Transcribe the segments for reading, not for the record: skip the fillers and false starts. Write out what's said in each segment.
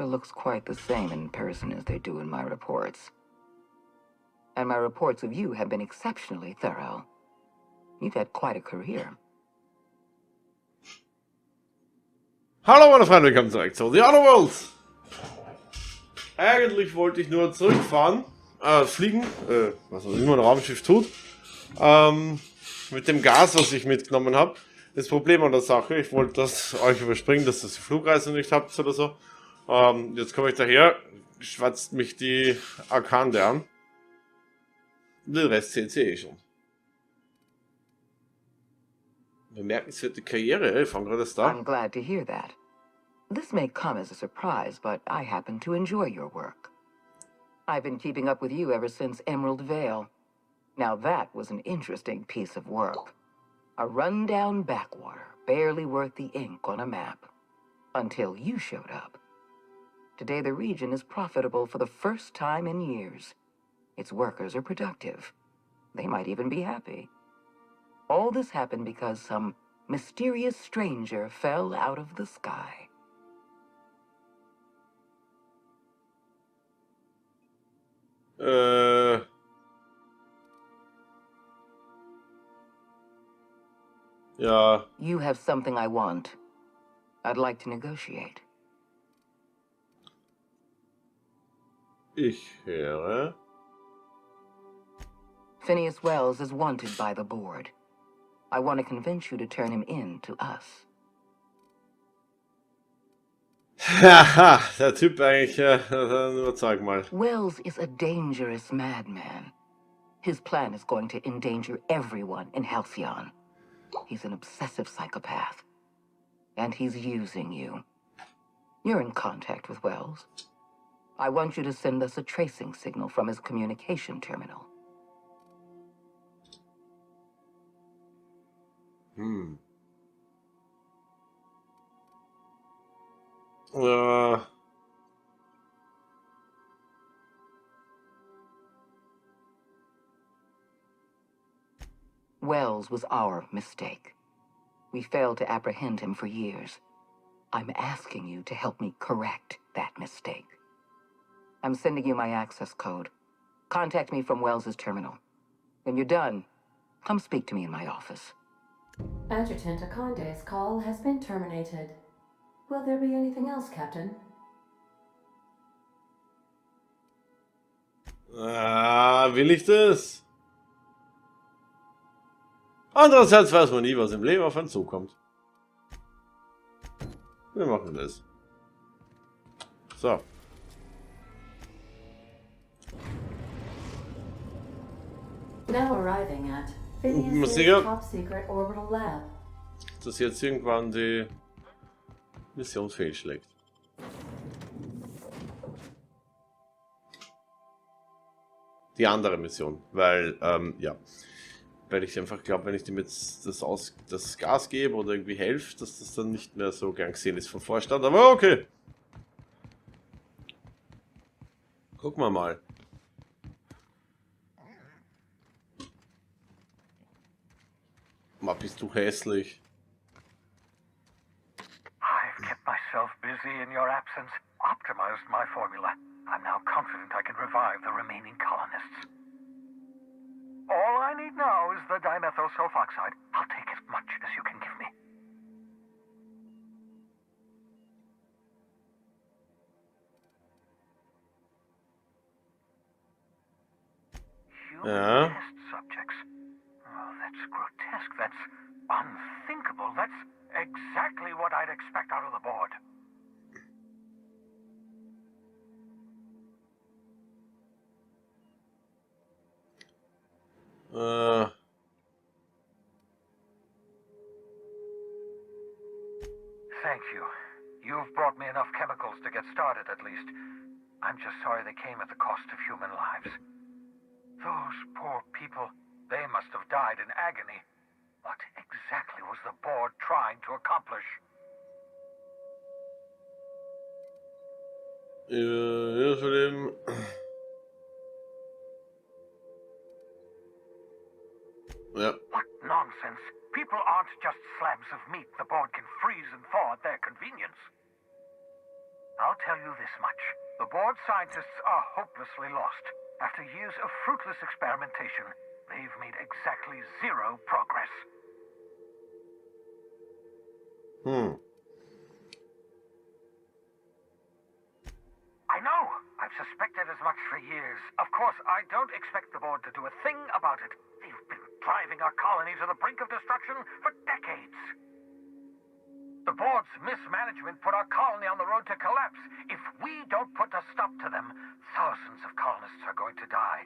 looks quite the same in person as they do in my reports. And my reports of you have been exceptionally thorough. You've had quite a career. Hallo meine Freunde, willkommen zurück zu The Other World. Eigentlich wollte ich nur zurückfahren, fliegen, was auch immer ein Raumschiff tut, mit dem Gas, was ich mitgenommen habe. Das Problem an der Sache, ich wollte das euch überspringen, dass ihr die Flugreise nicht habt oder so. Jetzt komme ich daher, schwatzt mich die Arkande an. Den Rest seht ihr eh schon. Bemerkenswerte Karriere, ich fange gerade erst an. I'm glad to hear that. This may come as a surprise, but I happen to enjoy your work. I've been keeping up with you ever since Emerald Vale. Now that was an interesting piece of work. A rundown backwater, barely worth the ink on a map. Until you showed up. Today the region is profitable for the first time in years. Its workers are productive. They might even be happy. All this happened because some mysterious stranger fell out of the sky. Ja. You have something I want. I'd like to negotiate. Ich höre. Phineas Wells is wanted by the board. I want to convince you to turn him in to us. Haha, der Typ eigentlich, nur zeig mal. Wells is a dangerous madman. His plan is going to endanger everyone in Halcyon. He's an obsessive psychopath. And he's using you. You're in contact with Wells. I want you to send us a tracing signal from his communication terminal. Wells was our mistake. We failed to apprehend him for years. I'm asking you to help me correct that mistake. I'm sending you my access code. Contact me from Wells's terminal. When you're done, come speak to me in my office. Adjutant Akonde's call has been terminated. Will there be anything else, Captain? Will ich das? Andererseits weiß man nie, was im Leben auf einen zukommt. Wir machen das. So. Now arriving at Phineas's top secret orbital lab. Dass jetzt irgendwann die Mission fehlschlägt. Die andere Mission, weil, ja, weil ich einfach glaube, wenn ich dem jetzt das Gas gebe oder irgendwie helfe, dass das dann nicht mehr so gern gesehen ist vom Vorstand, aber okay. Gucken wir mal. Ma, bist du hässlich. I've kept myself busy in your absence, optimized my formula. I'm now confident I can revive the remaining colonists. All I need now is the dimethyl sulfoxide. I'll take as much as you can give me. Human test subjects. Oh, that's grotesque. That's unthinkable. That's exactly what I'd expect out of the board. Thank you. You've brought me enough chemicals to get started, at least. I'm just sorry they came at the cost of human lives. Those poor people, they must have died in agony. What exactly was the board trying to accomplish? Jerusalem. Ja. What nonsense. People aren't just slabs of meat the board can freeze and thaw at their convenience. I'll tell you this much. The board scientists are hopelessly lost. After years of fruitless experimentation, they've made exactly zero progress. I know. I've suspected as much for years. Of course, I don't expect the board to do a thing about it. They've been driving our colony to the brink of destruction for decades. The board's mismanagement put our colony on the road to collapse. If we don't put a stop to them, thousands of colonists are going to die.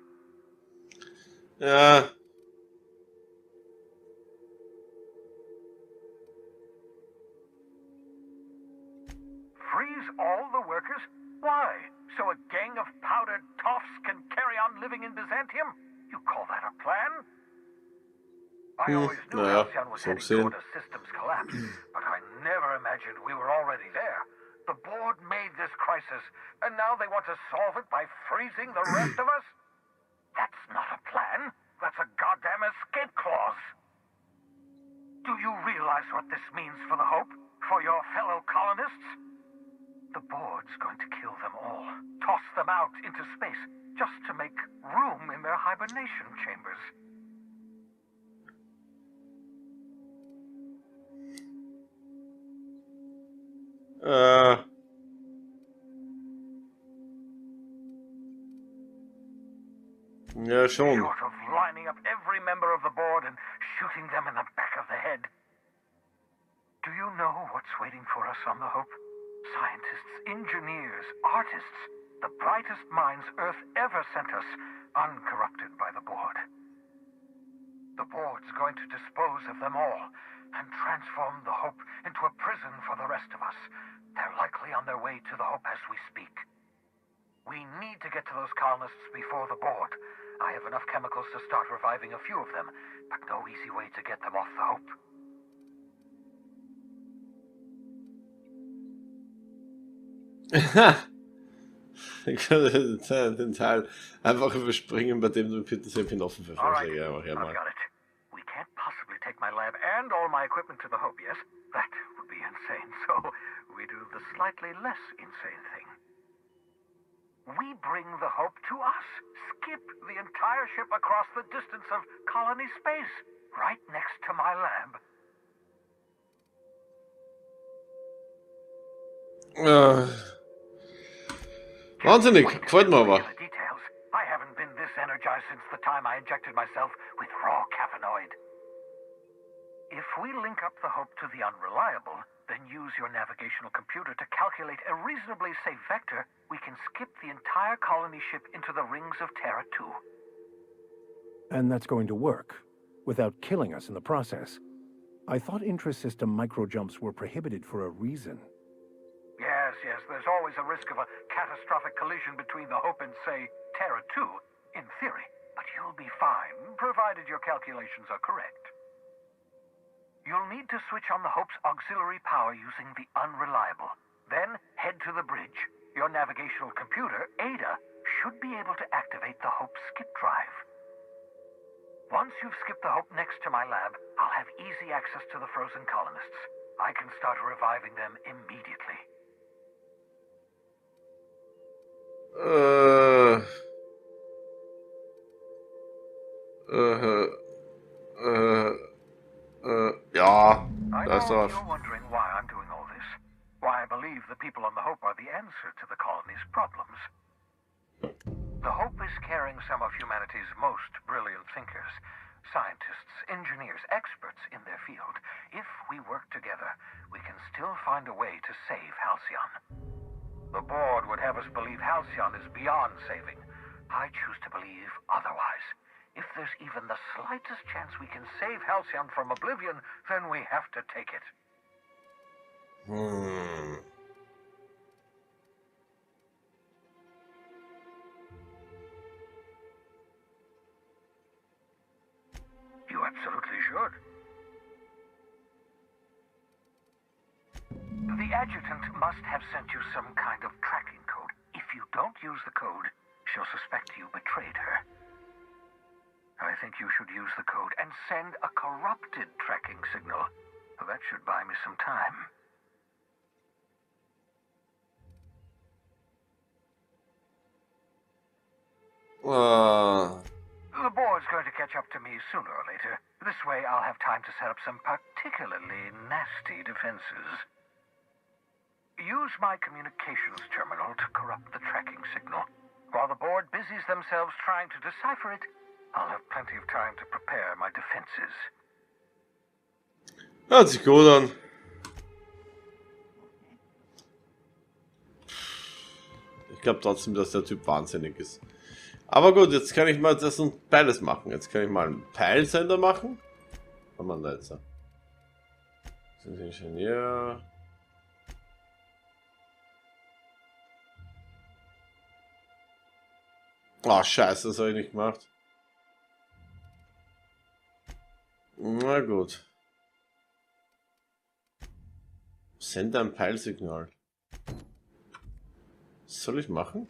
Freeze all the workers? Why? So a gang of powdered toffs can carry on living in Byzantium? You call that a plan? I always knew Halcyon was heading toward a systems collapse, but I never imagined we were already there. The board made this crisis, and now they want to solve it by freezing the rest of us? That's not a plan. That's a goddamn escape clause. Do you realize what this means for the Hope? For your fellow colonists? The board's going to kill them all, toss them out into space, just to make room in their hibernation chambers. Ja, schon. Short of lining up every member of the board and shooting them in the back of the head. Do you know what's waiting for us on the Hope? Scientists, engineers, artists, the brightest minds Earth ever sent us, uncorrupted by the board. The board's going to dispose of them all and transform the Hope into a prison for the rest of us. They're likely on their way to the Hope as we speak. We need to get to those colonists before the board. I have enough chemicals to start reviving a few of them, but no easy way to get them off the Hope. Ich kann den Teil einfach überspringen, bei dem du bitte sehr viel offen für Vorschläge einfach I've got it. We can't possibly take my lab and all my equipment to the Hope, yes? That would be insane, so we do the slightly less insane thing. We bring the Hope to us. Skip the entire ship across the distance of colony space, right next to my lab. Wahnsinnig, gefällt mir aber. The details. I haven't been this energized since the time I injected myself with raw caffeinoid. If we link up the Hope to the Unreliable, then use your navigational computer to calculate a reasonably safe vector, we can skip the entire colony ship into the rings of Terra 2. And that's going to work, without killing us in the process. I thought intra-system microjumps were prohibited for a reason. Yes, there's always a risk of a catastrophic collision between the Hope and, say, Terra 2, in theory. But you'll be fine, provided your calculations are correct. You'll need to switch on the Hope's auxiliary power using the Unreliable. Then head to the bridge. Your navigational computer, Ada, should be able to activate the Hope's skip drive. Once you've skipped the Hope next to my lab, I'll have easy access to the frozen colonists. I can start reviving them immediately. Ja, I that's know off. you're wondering why I'm doing all this. Why I believe the people on the Hope are the answer to the colony's problems. The Hope is carrying some of humanity's most brilliant thinkers, scientists, engineers, experts in their field. If we work together, we can still find a way to save Halcyon. The board would have us believe Halcyon is beyond saving. I choose to believe otherwise. If there's even the slightest chance we can save Halcyon from oblivion, then we have to take it. You absolutely should. The adjutant must have sent you some kind of tracking code. If you don't use the code, she'll suspect you betrayed her. I think you should use the code and send a corrupted tracking signal. That should buy me some time. The board's going to catch up to me sooner or later. This way I'll have time to set up some particularly nasty defenses. Use my communications terminal to corrupt the tracking signal. While the board busies themselves trying to decipher it, I'll have plenty of time to prepare my defenses. Hört sich gut an. Ich glaube trotzdem, dass der Typ wahnsinnig ist. Aber gut, jetzt kann ich mal das und beides machen. Jetzt kann ich mal einen Peilsender machen. Was haben wir da jetzt? Sind Ingenieur. Oh, scheiße, das habe ich nicht gemacht. Na gut. Sende ein Peilsignal. Was soll ich machen?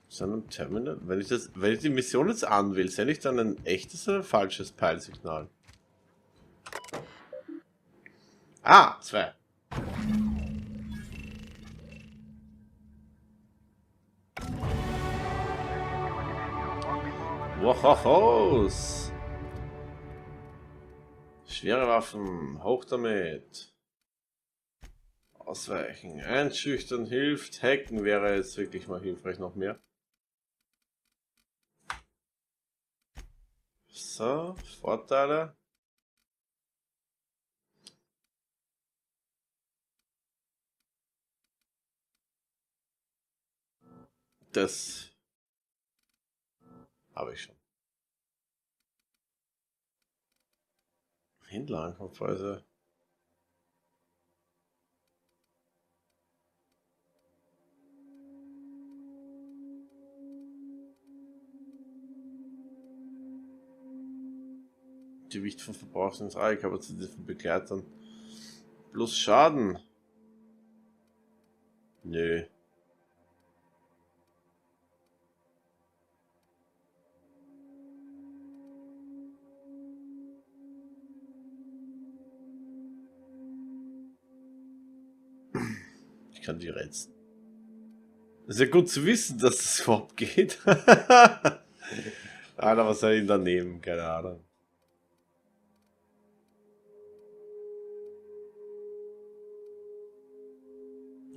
Sondern Terminal. Wenn ich die Mission jetzt anwähle, sende ich dann ein echtes oder ein falsches Peilsignal? Ah, 2. Wohohos! Schwere Waffen, hoch damit. Ausweichen, einschüchtern hilft, hacken wäre jetzt wirklich mal hilfreich noch mehr. So, Vorteile. Das habe ich schon. Händlerankaufsweise. Gewicht von Verbrauchsmittel, Kapazität von Begleitern. Plus Schaden. Nö. Ich kann die reizen. Ist ja gut zu wissen, dass das überhaupt geht. Alter, was soll ich da nehmen? Keine Ahnung.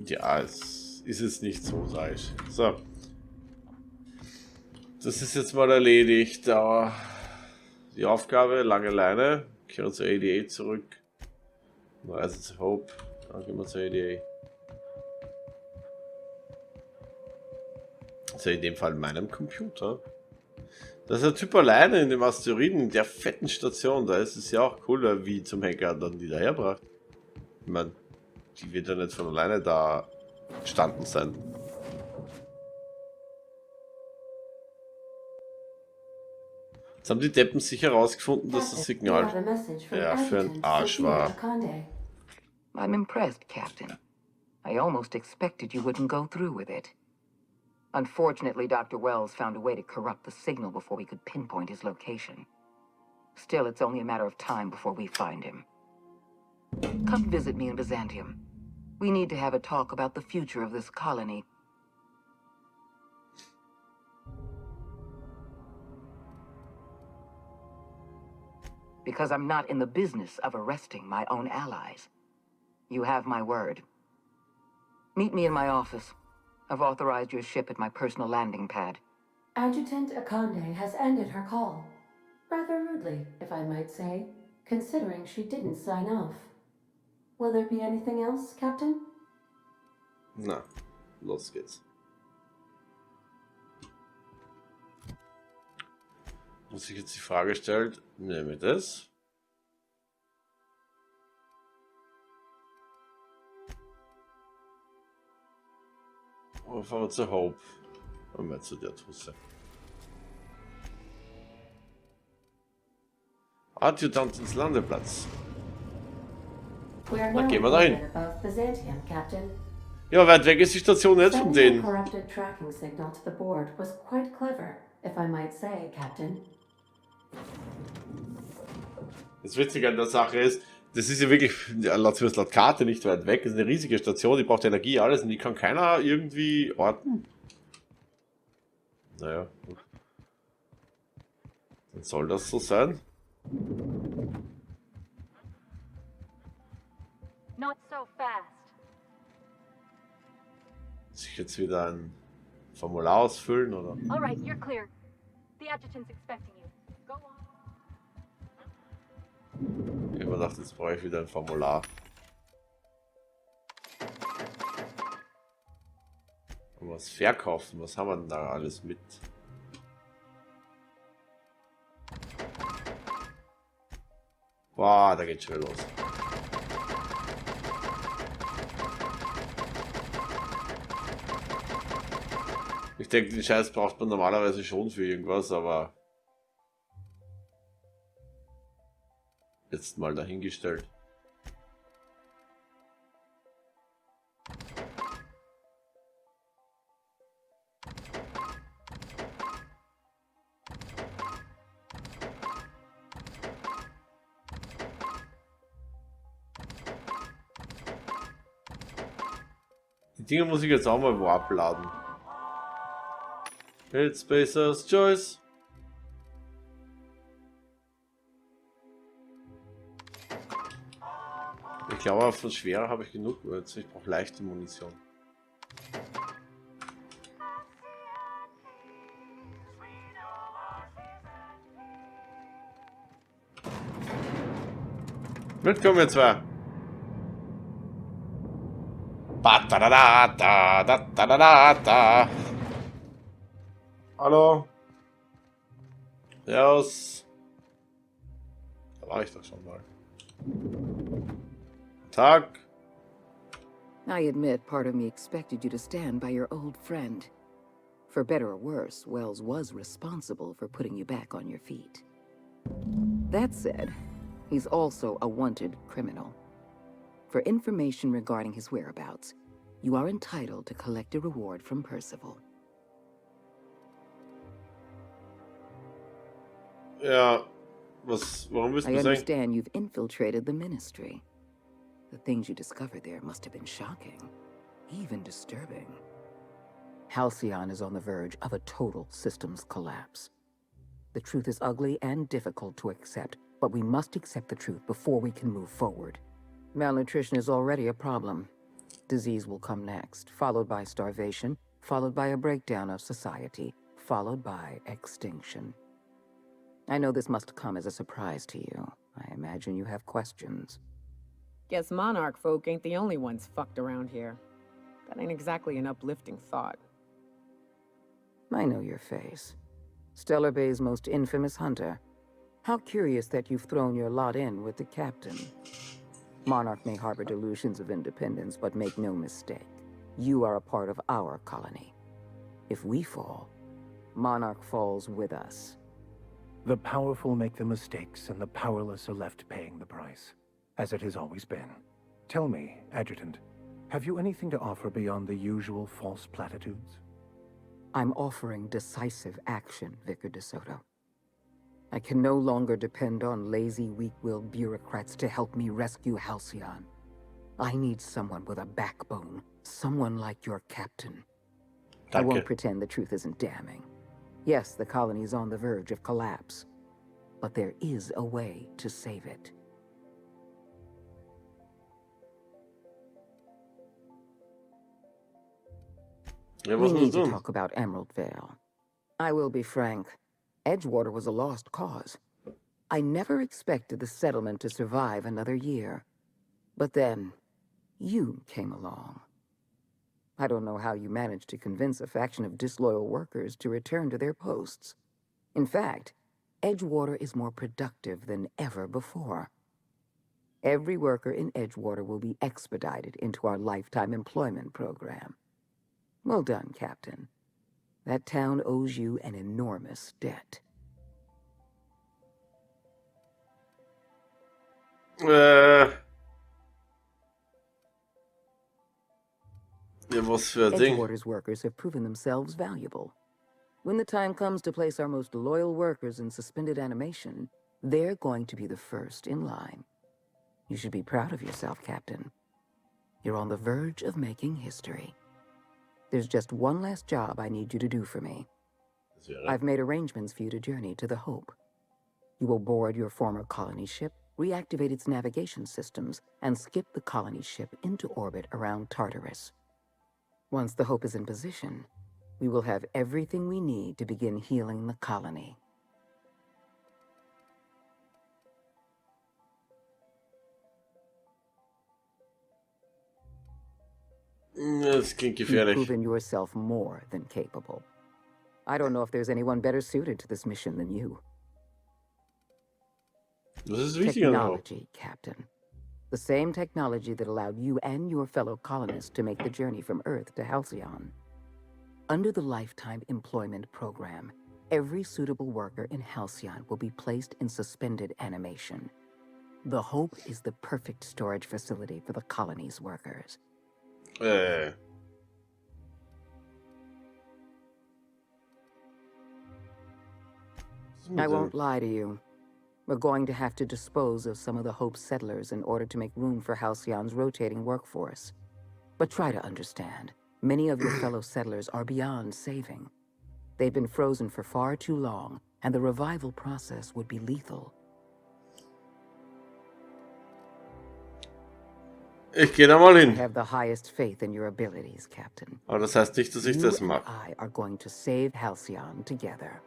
Ja, es ist jetzt nicht so tragisch. So. Das ist jetzt mal erledigt. Aber die Aufgabe, lange Leine. Kehren zur ADA zurück. Reise zu Hope. Dann gehen wir zur ADA. Also in dem Fall meinem Computer. Das ist der Typ alleine in dem Asteroiden, in der fetten Station. Da ist es ja auch cooler, wie zum Hacker dann die daherbracht. Ich meine, die wird ja nicht von alleine da gestanden sein. Jetzt haben die Deppen sicher herausgefunden, dass das Signal ja für einen Arsch war. I'm impressed, Captain. I almost expected you wouldn't go through with it. Unfortunately, Dr. Wells found a way to corrupt the signal before we could pinpoint his location. Still, it's only a matter of time before we find him. Come visit me in Byzantium. We need to have a talk about the future of this colony. Because I'm not in the business of arresting my own allies. You have my word. Meet me in my office. I've authorized your ship at my personal landing pad. Adjutant Akande has ended her call. Rather rudely, if I might say, considering she didn't sign off. Will there be anything else, Captain? Na, los geht's. Muss ich jetzt die Frage stellt, nehme ich das? Oder fahren wir zur Hope? Und wir zu der Tusse. Adjutant ins Landeplatz. Dann gehen wir dahin. Ja, weit weg ist die Station jetzt von denen. Corrupted tracking signal to the board was quite clever, if I might say, Captain. Das Witzige an der Sache ist, Das ist ja wirklich laut Karte nicht weit weg. Das ist eine riesige Station, die braucht Energie, alles, und die kann keiner irgendwie orten. Naja, gut. Dann soll das so sein. Not so fast. Muss ich jetzt wieder ein Formular ausfüllen, oder? All right, you're clear. The adjutant's expecting you. Go on. Ich habe gedacht, jetzt brauche ich wieder ein Formular. Und was verkaufen? Was haben wir denn da alles mit? Boah, da geht's schon los. Ich denke, den Scheiß braucht man normalerweise schon für irgendwas, aber jetzt mal dahingestellt. Die Dinge muss ich jetzt auch mal wo abladen. Spacers Choice. Ich glaube, von schwerer habe ich genug. Jetzt ich brauche leichte Munition. Willkommen, ihr zwei. Da. Hallo. Servus. Da war ich doch schon mal. Tag. I admit part of me expected you to stand by your old friend. For better or worse, Wells was responsible for putting you back on your feet. That said, he's also a wanted criminal. For information regarding his whereabouts, you are entitled to collect a reward from Percival. Ja, warum willst du I sagen? understand you've infiltrated the Ministry. The things you discovered there must have been shocking, even disturbing. Halcyon is on the verge of a total systems collapse. The truth is ugly and difficult to accept, but we must accept the truth before we can move forward. Malnutrition is already a problem. Disease will come next, followed by starvation, followed by a breakdown of society, followed by extinction. I know this must come as a surprise to you. I imagine you have questions. Guess Monarch folk ain't the only ones fucked around here. That ain't exactly an uplifting thought. I know your face. Stellar Bay's most infamous hunter. How curious that you've thrown your lot in with the captain. Monarch may harbor delusions of independence, but make no mistake. You are a part of our colony. If we fall, Monarch falls with us. The powerful make the mistakes, and the powerless are left paying the price, as it has always been. Tell me, Adjutant, have you anything to offer beyond the usual false platitudes? I'm offering decisive action, Vicar DeSoto. I can no longer depend on lazy, weak-willed bureaucrats to help me rescue Halcyon. I need someone with a backbone, someone like your captain. I won't pretend the truth isn't damning. Yes, the colony is on the verge of collapse, but there is a way to save it. Ja, We was need musst to du? talk about Emerald Vale. I will be frank. Edgewater was a lost cause. I never expected the settlement to survive another year. But then, you came along. I don't know how you managed to convince a faction of disloyal workers to return to their posts. In fact, Edgewater is more productive than ever before. Every worker in Edgewater will be expedited into our lifetime employment program. Well done, Captain. That town owes you an enormous debt. Ja, was für ein Ding. Edgewater's workers have proven themselves valuable. When the time comes to place our most loyal workers in suspended animation, they're going to be the first in line. You should be proud of yourself, Captain. You're on the verge of making history. There's just one last job I need you to do for me. I've made arrangements for you to journey to the Hope. You will board your former colony ship, reactivate its navigation systems, and skip the colony ship into orbit around Tartarus. Once the Hope is in position, we will have everything we need to begin healing the colony. Das klingt You've gefährlich. proven yourself more than capable. I don't know if there's anyone better suited to this mission than you. Was ist wichtiger noch? Technology, Captain. The same technology that allowed you and your fellow colonists to make the journey from Earth to Halcyon. Under the Lifetime Employment Program, every suitable worker in Halcyon will be placed in suspended animation. The Hope is the perfect storage facility for the colony's workers. I won't lie to you. We're going to have to dispose of some of the Hope's settlers in order to make room for Halcyon's rotating workforce. But try to understand, many of your fellow settlers are beyond saving. They've been frozen for far too long, and the revival process would be lethal. Ich gehe da mal I hin. have the highest faith in your abilities, Captain. Aber das heißt nicht, dass ich You das and mache. I are going to save Halcyon together.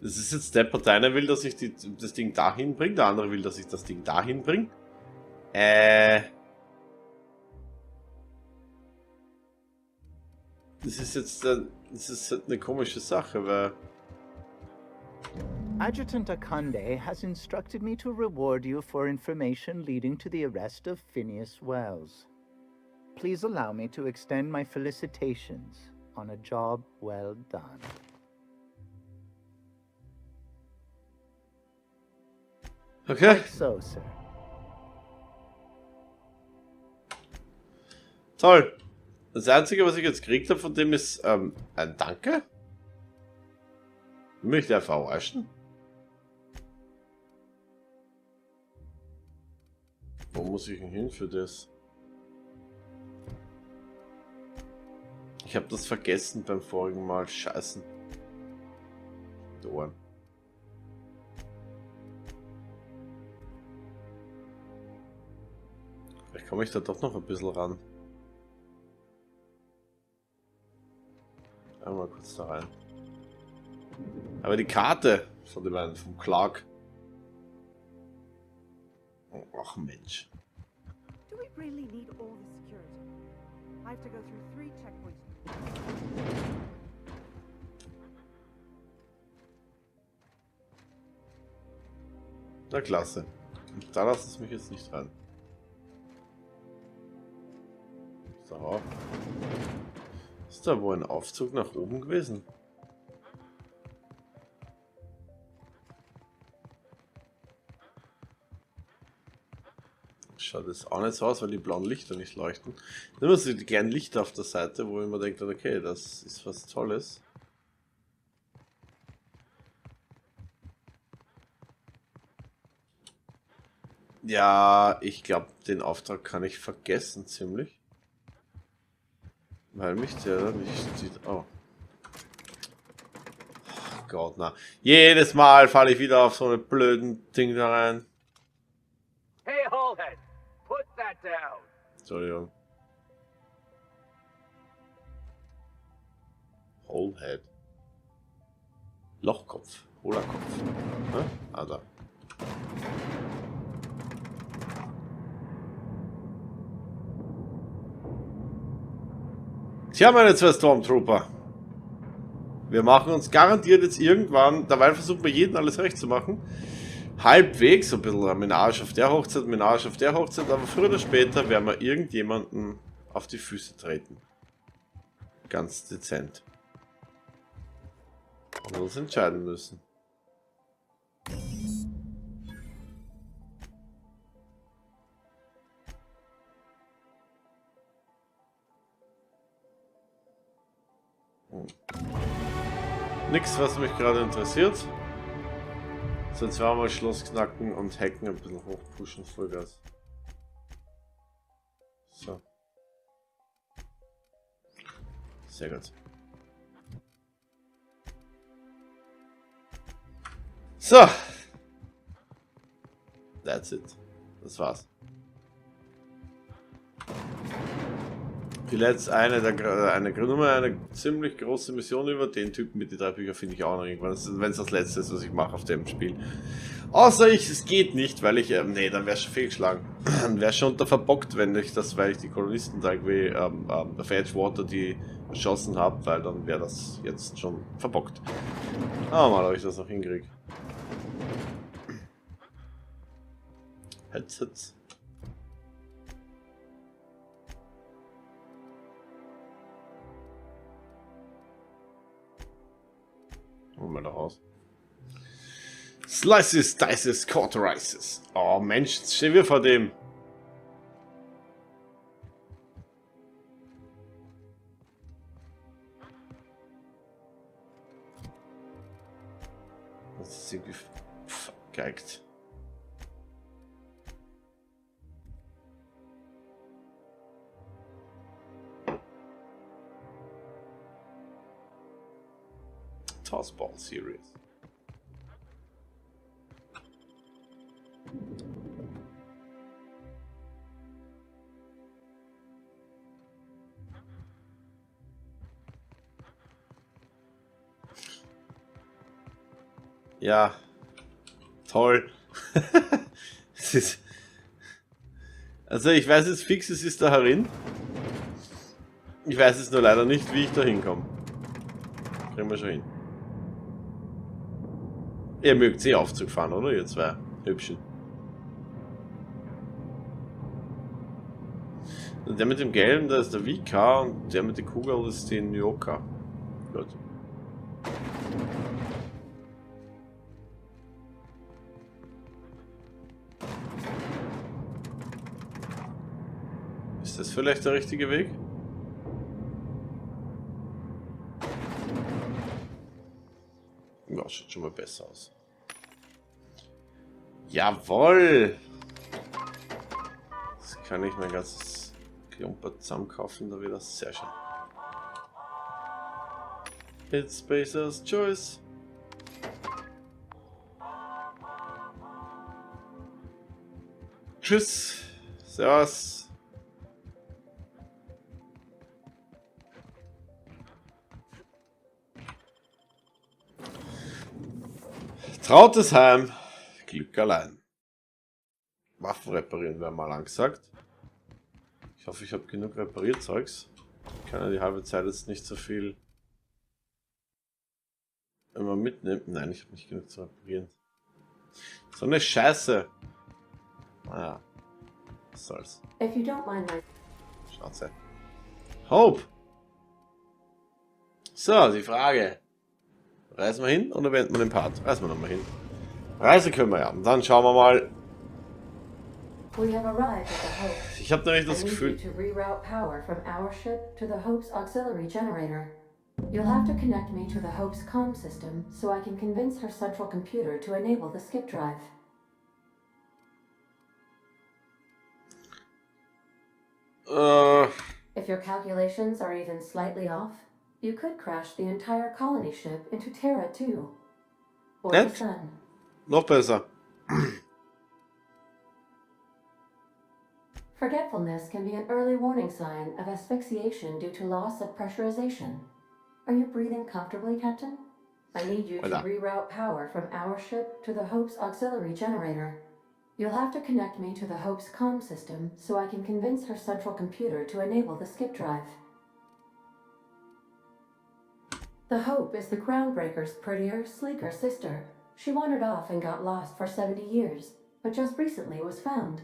Das ist jetzt der Partei, einer will, dass ich das Ding dahin bringe, der andere will, dass ich das Ding dahin bringe. Das ist jetzt eine komische Sache, weil... Adjutant Akande has instructed me to reward you for information leading to the arrest of Phineas Wells. Please allow me to extend my felicitations on a job well done. Okay. Like so, sir. Toll. Das Einzige, was ich jetzt gekriegt habe von dem ist ein Danke. Will mich der verarschen? Wo muss ich denn hin für das? Ich habe das vergessen beim vorigen Mal. Scheißen. Die Ohren. Vielleicht komme ich da doch noch ein bisschen ran. Einmal kurz da rein. Aber die Karte von dem einen, vom Clark. Ach Mensch. Do we really need all the security? I have to go through 3 checkpoints. Na klasse. Und da lasst es mich jetzt nicht rein. So. Ist da wohl ein Aufzug nach oben gewesen? Schaut jetzt auch nicht so aus, weil die blauen Lichter nicht leuchten. Dann immer so die kleinen Lichter auf der Seite, wo ich mir denke, okay, das ist was Tolles. Ja, ich glaube, den Auftrag kann ich vergessen, ziemlich. Weil mich der nicht sieht. Oh. Oh Gott, na. Jedes Mal falle ich wieder auf so eine blöden Ding da rein. Hey, Hallhead, put that down. Entschuldigung. Holehead. Lochkopf. Hohlerkopf. Hm? Ah, da. Tja, meine 2 Stormtrooper. Wir machen uns garantiert jetzt irgendwann, dabei versuchen wir jeden alles recht zu machen. Halbwegs, so ein bisschen Menage auf der Hochzeit, Menage auf der Hochzeit, aber früher oder später werden wir irgendjemanden auf die Füße treten. Ganz dezent. Und uns entscheiden müssen. nichts, was mich gerade interessiert. So, zweimal Schloss knacken und hacken, ein bisschen hochpushen, Vollgas. So. Sehr gut. So. That's it. Das war's. Vielleicht eine ziemlich große Mission über den Typen mit den 3 Büchern finde ich auch noch irgendwann. Wenn es das letzte ist, was ich mache auf dem Spiel. Außer es geht nicht, weil ich, nee, dann wäre es schon fehlgeschlagen. Dann wäre schon unter verbockt, wenn ich das, weil ich die Kolonisten da irgendwie, der Edgewater die erschossen habe, weil dann wäre das jetzt schon verbockt. Aber mal, ob ich das noch hinkriege. Headset. Holen wir da raus. Slices, Dices, Cauterizes. Oh Mensch, jetzt stehen wir vor dem. Das ist irgendwie vergeigt. Tossball Series. Ja, toll. Es ist, also ich weiß jetzt fix, es ist da herin. Ich weiß jetzt nur leider nicht, wie ich da hinkomme. Kriegen wir schon hin. Ihr mögt eh Aufzug fahren, oder? Ihr zwei Hübschen. Und der mit dem Gelben, da ist der VK und der mit der Kugel ist die New Yorker. Gut. Ist das vielleicht der richtige Weg? Ja, schaut schon mal besser aus. Jawohl! Jetzt kann ich mein ganzes Klumper zusammenkaufen, da wieder. Sehr schön. It's Spacer's Choice. Tschüss. Servus. Trautes Heim, Glück allein. Waffen reparieren wäre mal angesagt. Ich hoffe, ich habe genug Reparierzeugs. Ich kann ja die halbe Zeit jetzt nicht so viel immer mitnehmen. Nein, ich habe nicht genug zu reparieren. So eine Scheiße. Naja, was soll's. If you don't mind my Schnauze. Hope! So, die Frage. Reisen wir hin oder beenden wir den Part? Reisen wir nochmal hin. Reise können wir ja. Und dann schauen wir mal. We have arrived at the Hope. Ich habe nämlich das I need Gefühl. you to reroute power from our ship to the Hope's auxiliary generator. You'll have to connect me to the Hope's comm system so I can convince her central computer to enable the skip drive. If your calculations are even slightly off, you could crash the entire colony ship into Terra 2. Or the Nett. Sun. Noch besser. Forgetfulness can be an early warning sign of asphyxiation due to loss of pressurization. Are you breathing comfortably, Captain? I need you to Voilà. reroute power from our ship to the Hope's auxiliary generator. You'll have to connect me to the Hope's comm system so I can convince her central computer to enable the skip drive. The Hope is the Groundbreaker's prettier, sleeker sister. She wandered off and got lost for 70 years, but just recently was found.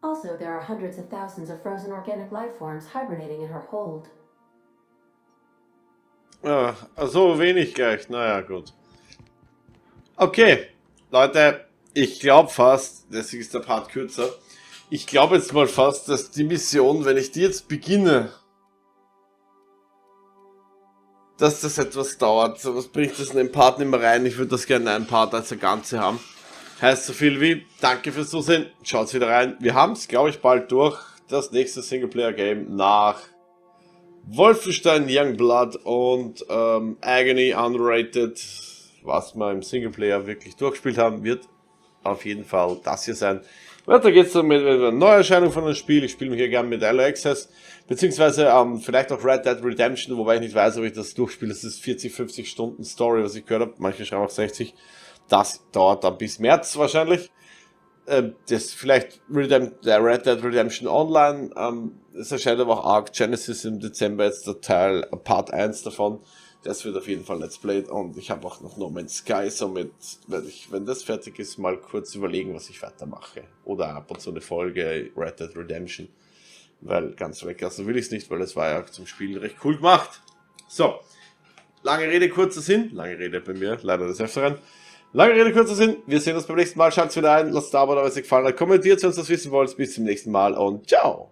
Also, there are hundreds of thousands of frozen organic life forms hibernating in her hold. Ja, so wenig gleich. Naja, gut. Okay, Leute, ich glaube fast, deswegen ist der Part kürzer. Ich glaube jetzt mal fast, dass die Mission, wenn ich die jetzt beginne, dass das etwas dauert. So, was bringt das in den Part nicht mehr rein? Ich würde das gerne in einem Part als ein Ganze haben. Heißt so viel wie, danke fürs Zusehen, schaut's wieder rein. Wir haben es, glaube ich, bald durch. Das nächste Singleplayer-Game nach Wolfenstein Youngblood und Agony Unrated, was wir im Singleplayer wirklich durchgespielt haben, wird auf jeden Fall das hier sein. Weiter geht's dann mit einer Neuerscheinung von einem Spiel. Ich spiele mich hier gerne mit Early Access, beziehungsweise vielleicht auch Red Dead Redemption, wobei ich nicht weiß, ob ich das durchspiele. Das ist 40, 50 Stunden Story, was ich gehört habe. Manche schreiben auch 60. Das dauert dann bis März wahrscheinlich. Das vielleicht Red Dead Redemption Online. Es erscheint aber auch Arc Genesis im Dezember, jetzt der Teil, Part 1 davon. Das wird auf jeden Fall Let's Played und ich habe auch noch No Man's Sky, somit werde ich, wenn das fertig ist, mal kurz überlegen, was ich weitermache. Oder ab und zu eine Folge Red Dead Redemption, weil ganz weg, also will ich es nicht, weil es war ja zum Spielen recht cool gemacht. So, lange Rede, kurzer Sinn, lange Rede bei mir, leider des Öfteren. Lange Rede, kurzer Sinn, wir sehen uns beim nächsten Mal, schaut wieder ein, lasst da, wenn es euch gefallen hat, kommentiert, wenn ihr das wissen wollt, bis zum nächsten Mal und ciao!